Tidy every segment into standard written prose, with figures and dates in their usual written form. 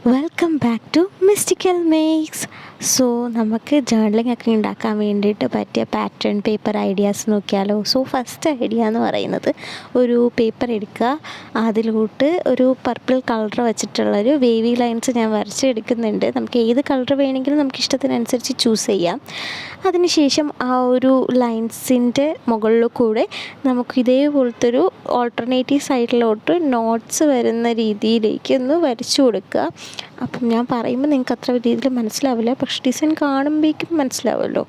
Welcome back to mystical makes. So നമുക്ക് journaling ഒക്കെ ഉണ്ടാക്കാൻ വേണ്ടിയിട്ട് പറ്റിയ പാറ്റേൺ പേപ്പർ ഐഡിയാസ് നോക്കിയാലോ. സോ ഫസ്റ്റ് ഐഡിയ എന്ന് പറയുന്നത് ഒരു പേപ്പർ എടുക്കുക, അതിലോട്ട് ഒരു പർപ്പിൾ കളർ വെച്ചിട്ടുള്ളൊരു വേവി ലൈൻസ് ഞാൻ വരച്ചെടുക്കുന്നുണ്ട്. നമുക്ക് ഏത് കളർ വേണമെങ്കിലും നമുക്ക് ഇഷ്ടത്തിനനുസരിച്ച് ചൂസ് ചെയ്യാം. അതിനുശേഷം ആ ഒരു ലൈൻസിൻ്റെ മുകളിൽ കൂടെ നമുക്ക് ഇതേപോലത്തെ ഒരു ഓൾട്ടർനേറ്റീവ് സൈഡിലോട്ട് നോട്ട്സ് വരുന്ന രീതിയിലേക്ക് ഒന്ന് വരച്ചു കൊടുക്കുക. അപ്പം ഞാൻ പറയുമ്പോൾ നിങ്ങൾക്ക് അത്ര രീതിയിൽ മനസ്സിലാവില്ല, പക്ഷേ ഡിസൈൻ കാണുമ്പോഴേക്കും മനസ്സിലാവുമല്ലോ.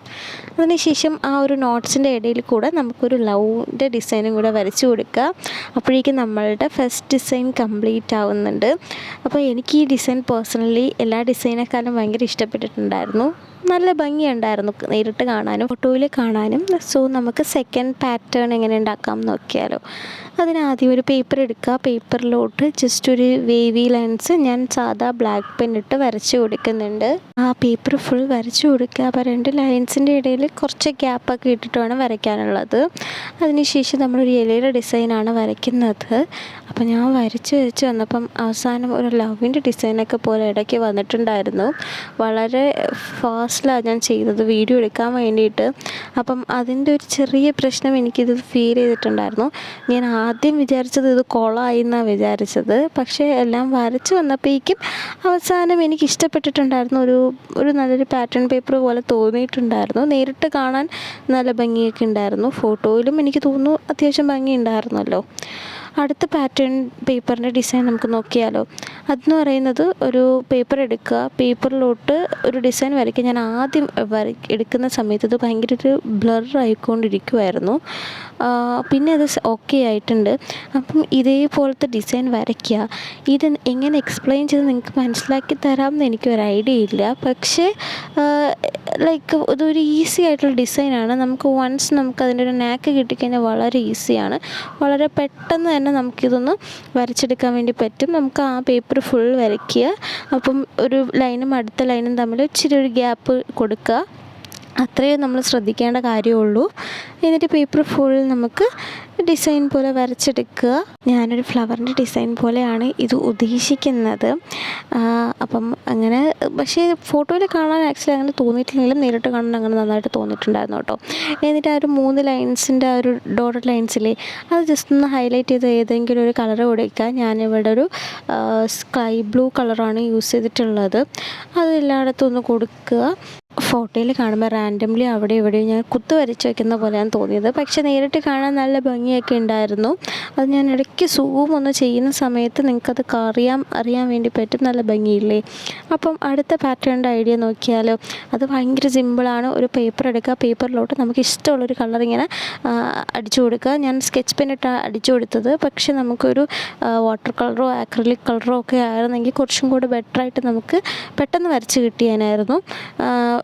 അതിനുശേഷം ആ ഒരു നോട്ട്സിൻ്റെ ഇടയിൽ കൂടെ നമുക്കൊരു ലവിൻ്റെ ഡിസൈനും കൂടെ വരച്ചു കൊടുക്കുക. അപ്പോഴേക്കും നമ്മളുടെ ഫസ്റ്റ് ഡിസൈൻ കംപ്ലീറ്റ് ആവുന്നുണ്ട്. അപ്പോൾ എനിക്ക് ഈ ഡിസൈൻ പേഴ്സണലി എല്ലാ ഡിസൈനേക്കാളും ഭയങ്കര ഇഷ്ടപ്പെട്ടിട്ടുണ്ടായിരുന്നു. നല്ല ഭംഗിയുണ്ടായിരുന്നു നേരിട്ട് കാണാനും ഫോട്ടോയിൽ കാണാനും. സോ നമുക്ക് സെക്കൻഡ് പാറ്റേൺ എങ്ങനെ ഉണ്ടാക്കാം നോക്കിയാലോ. അതിനാദ്യം ഒരു പേപ്പർ എടുക്കുക. പേപ്പറിലോട്ട് ജസ്റ്റ് ഒരു വേവി ലൈൻസ് ഞാൻ സാധാ ബ്ലാക്ക് പെൻ ഇട്ട് വരച്ച് കൊടുക്കുന്നുണ്ട്. ആ പേപ്പർ ഫുൾ വരച്ച് കൊടുക്കുക. അപ്പോൾ രണ്ട് ലൈൻസിൻ്റെ ഇടയിൽ കുറച്ച് ഗ്യാപ്പൊക്കെ ഇട്ടിട്ട് വേണം വരയ്ക്കാനുള്ളത്. അതിനുശേഷം നമ്മളൊരു ഇലയുടെ ഡിസൈനാണ് വരയ്ക്കുന്നത്. അപ്പോൾ ഞാൻ വരച്ച് വന്നപ്പം അവസാനം ഒരു ലവിൻ്റെ ഡിസൈനൊക്കെ പോലെ ഇടയ്ക്ക് വന്നിട്ടുണ്ടായിരുന്നു. വളരെ ഫാസ്റ്റിലാണ് ഞാൻ ചെയ്തത് വീഡിയോ എടുക്കാൻ വേണ്ടിയിട്ട്. അപ്പം അതിൻ്റെ ഒരു ചെറിയ പ്രശ്നം എനിക്കിത് ഫീൽ ചെയ്തിട്ടുണ്ടായിരുന്നു. ഞാൻ ആദ്യം വിചാരിച്ചത് ഇത് കൊളമായി എന്നാണ് വിചാരിച്ചത്. പക്ഷേ എല്ലാം വരച്ച് വന്നപ്പോഴേക്കും അവസാനം എനിക്ക് ഇഷ്ടപ്പെട്ടിട്ടുണ്ടായിരുന്നു. ഒരു നല്ലൊരു പാറ്റേൺ പേപ്പർ പോലെ തോന്നിയിട്ടുണ്ടായിരുന്നു. നേരിട്ട് കാണാൻ നല്ല ഭംഗിയൊക്കെ ഉണ്ടായിരുന്നു. ഫോട്ടോയിലും എനിക്ക് തോന്നുന്നു അത്യാവശ്യം ഭംഗി ഉണ്ടായിരുന്നല്ലോ. അടുത്ത പാറ്റേൺ പേപ്പറിൻ്റെ ഡിസൈൻ നമുക്ക് നോക്കിയാലോ. അതെന്ന് പറയുന്നത് ഒരു പേപ്പർ എടുക്കുക, പേപ്പറിലോട്ട് ഒരു ഡിസൈൻ വരയ്ക്കുക. ഞാൻ ആദ്യം എടുക്കുന്ന സമയത്ത് ഇത് ഭയങ്കര ഒരു ബ്ലർ ആയിക്കൊണ്ടിരിക്കുമായിരുന്നു. പിന്നെ അത് ഓക്കെ ആയിട്ടുണ്ട്. അപ്പം ഇതേപോലത്തെ ഡിസൈൻ വരയ്ക്കുക. ഇത് എങ്ങനെ എക്സ്പ്ലെയിൻ ചെയ്ത് നിങ്ങൾക്ക് മനസ്സിലാക്കി തരാമെന്ന് എനിക്കൊരു ഐഡിയ ഇല്ല. പക്ഷേ ലൈക്ക് ഇതൊരു ഈസി ആയിട്ടുള്ള ഡിസൈനാണ്. നമുക്ക് അതിൻ്റെ ഒരു നാക്ക് കിട്ടിക്കഴിഞ്ഞാൽ വളരെ ഈസിയാണ്. വളരെ പെട്ടെന്ന് തന്നെ നമുക്കിതൊന്ന് വരച്ചെടുക്കാൻ വേണ്ടി പറ്റും. നമുക്ക് ആ പേപ്പർ ഫുൾ വരയ്ക്കുക. അപ്പം ഒരു ലൈനും അടുത്ത ലൈനും തമ്മിൽ ഇച്ചിരി ഒരു ഗ്യാപ്പ് കൊടുക്കുക. അത്രയും നമ്മൾ ശ്രദ്ധിക്കേണ്ട കാര്യമുള്ളൂ. എന്നിട്ട് പേപ്പർ ഫുൾ നമുക്ക് ഡിസൈൻ പോലെ വരച്ചെടുക്കുക. ഞാനൊരു ഫ്ലവറിൻ്റെ ഡിസൈൻ പോലെയാണ് ഇത് ഉദ്ദേശിക്കുന്നത്. അപ്പം അങ്ങനെ, പക്ഷേ ഫോട്ടോയിൽ കാണാൻ ആക്ച്വലി അങ്ങനെ തോന്നിയിട്ടില്ലെങ്കിലും നേരിട്ട് കാണാൻ അങ്ങനെ നന്നായിട്ട് തോന്നിയിട്ടുണ്ടായിരുന്നു കേട്ടോ. എന്നിട്ട് ആ ഒരു 3 ലൈൻസിൻ്റെ ആ ഒരു ഡോട്ടഡ് ലൈൻസില്ലേ, അത് ജസ്റ്റ് ഒന്ന് ഹൈലൈറ്റ് ചെയ്ത് ഏതെങ്കിലും ഒരു കളർ കൊടുക്കുക. ഞാനിവിടെ ഒരു സ്കൈ ബ്ലൂ കളറാണ് യൂസ് ചെയ്തിട്ടുള്ളത്. അത് എല്ലായിടത്തും ഒന്ന് കൊടുക്കുക. ഫോട്ടോയിൽ കാണുമ്പോൾ റാൻഡംലി അവിടെ ഇവിടെയും ഞാൻ കുത്തു വരച്ച് വയ്ക്കുന്ന പോലെയാണ് തോന്നിയത്. പക്ഷേ നേരിട്ട് കാണാൻ നല്ല ഭംഗിയൊക്കെ ഉണ്ടായിരുന്നു. അത് ഞാൻ ഇടയ്ക്ക് സൂം ഒന്ന് ചെയ്യുന്ന സമയത്ത് നിങ്ങൾക്കത് അറിയാൻ വേണ്ടി പറ്റും. നല്ല ഭംഗിയില്ലേ. അപ്പം അടുത്ത പാറ്റേണിൻ്റെ ഐഡിയ നോക്കിയാലോ. അത് ഭയങ്കര സിമ്പിളാണ്. ഒരു പേപ്പർ എടുക്കുക, പേപ്പറിലോട്ട് നമുക്ക് ഇഷ്ടമുള്ളൊരു കളർ ഇങ്ങനെ അടിച്ചു കൊടുക്കുക. ഞാൻ സ്കെച്ച് പെന്നിട്ടാണ് അടിച്ചു കൊടുത്തത്. പക്ഷേ നമുക്കൊരു വാട്ടർ കളറോ ആക്രിലിക് കളറോ ഒക്കെ ആയിരുന്നെങ്കിൽ കുറച്ചും കൂടെ ബെറ്ററായിട്ട് നമുക്ക് പെട്ടെന്ന് വരച്ച് കിട്ടിയാനായിരുന്നു.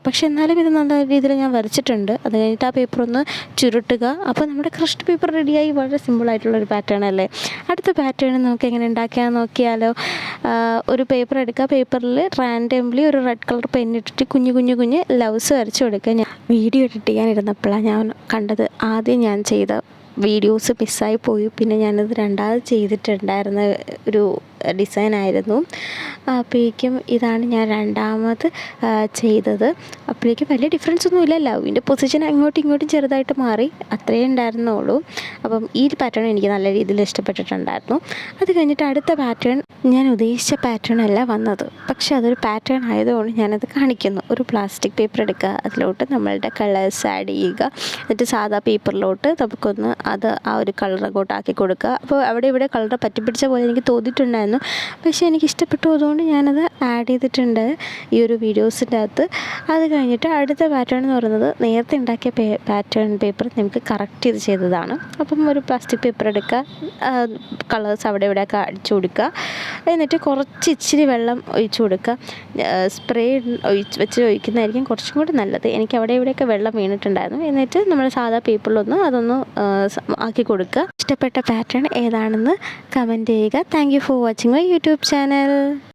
പക്ഷെ എന്നാലും ഇത് നല്ല രീതിയിൽ ഞാൻ വരച്ചിട്ടുണ്ട്. അത് കഴിഞ്ഞിട്ട് ആ പേപ്പർ ഒന്ന് ചുരുട്ടുക. അപ്പോൾ നമ്മുടെ ക്രഷ്ഡ് പേപ്പർ റെഡിയായി. വളരെ സിമ്പിളായിട്ടുള്ളൊരു പാറ്റേൺ അല്ലേ. അടുത്ത പാറ്റേൺ നമുക്ക് എങ്ങനെ ഉണ്ടാക്കാൻ നോക്കിയാലോ. ഒരു പേപ്പർ എടുക്കുക, പേപ്പറിൽ റാൻഡംലി ഒരു റെഡ് കളർ പെന്നിട്ടിട്ട് കുഞ്ഞു ലവ്സ് വരച്ച് കൊടുക്കുക. ഞാൻ വീഡിയോ എഡിറ്റ് ചെയ്യാനിരുന്നപ്പോഴാണ് ഞാൻ കണ്ടത്. ആദ്യം ഞാൻ ചെയ്ത വീഡിയോസ് മിസ്സായി പോയി. പിന്നെ ഞാനത് രണ്ടാമത് ചെയ്തിട്ടുണ്ടായിരുന്ന ഒരു ഡിസൈനായിരുന്നു. അപ്പോഴേക്കും ഇതാണ് ഞാൻ രണ്ടാമത് ചെയ്തത്. അപ്പോഴേക്കും വലിയ ഡിഫറൻസ് ഒന്നുമില്ല. ലവിൻ്റെ പൊസിഷൻ അങ്ങോട്ടും ഇങ്ങോട്ടും ചെറുതായിട്ട് മാറി, അത്രയേ ഉണ്ടായിരുന്നുള്ളൂ. അപ്പം ഈ പാറ്റേൺ എനിക്ക് നല്ല രീതിയിൽ ഇഷ്ടപ്പെട്ടിട്ടുണ്ടായിരുന്നു. അത് കഴിഞ്ഞിട്ട് അടുത്ത പാറ്റേൺ ഞാൻ ഉദ്ദേശിച്ച പാറ്റേൺ അല്ല വന്നത്, പക്ഷെ അതൊരു പാറ്റേൺ ആയതുകൊണ്ട് ഞാനത് കാണിക്കുന്നു. ഒരു പ്ലാസ്റ്റിക് പേപ്പർ എടുക്കുക, അതിലോട്ട് നമ്മളുടെ കളേഴ്സ് ആഡ് ചെയ്യുക. എന്നിട്ട് സാധാ പേപ്പറിലോട്ട് നമുക്കൊന്ന് ആ ഒരു കളർ അങ്ങോട്ടാക്കി കൊടുക്കുക. അപ്പോൾ അവിടെ ഇവിടെ കളർ പറ്റിപ്പിടിച്ച പോലെ എനിക്ക് തോന്നിയിട്ടുണ്ടായിരുന്നു. പക്ഷേ എനിക്ക് ഇഷ്ടപ്പെട്ടു, അതുകൊണ്ട് ഞാനത് ആഡ് ചെയ്തിട്ടുണ്ട് ഈ ഒരു വീഡിയോസിൻ്റെ അകത്ത്. അത് കഴിഞ്ഞിട്ട് അടുത്ത പാറ്റേൺ എന്ന് പറയുന്നത് നേരത്തെ ഉണ്ടാക്കിയ പാറ്റേൺ പേപ്പർ നമുക്ക് കറക്റ്റ് ചെയ്ത് ചെയ്തതാണ്. അപ്പം ഒരു പ്ലാസ്റ്റിക് പേപ്പർ എടുക്കുക, കളേഴ്സ് അവിടെ ഇവിടെയൊക്കെ അടിച്ചു കൊടുക്കുക. എന്നിട്ട് ഇച്ചിരി വെള്ളം ഒഴിച്ചു കൊടുക്കുക. സ്പ്രേ വെച്ച് ഒഴിക്കുന്നതായിരിക്കും കുറച്ചും കൂടി നല്ലത്. എനിക്ക് അവിടെ ഇവിടെയൊക്കെ വെള്ളം വീണിട്ടുണ്ടായിരുന്നു. എന്നിട്ട് നമ്മൾ സാധാ പേപ്പറിലൊന്ന് അതൊന്ന് ആക്കി കൊടുക്കുക. ഇഷ്ടപ്പെട്ട പാറ്റേൺ ഏതാണെന്ന് കമൻറ്റ് ചെയ്യുക. Thank you for watching my YouTube channel.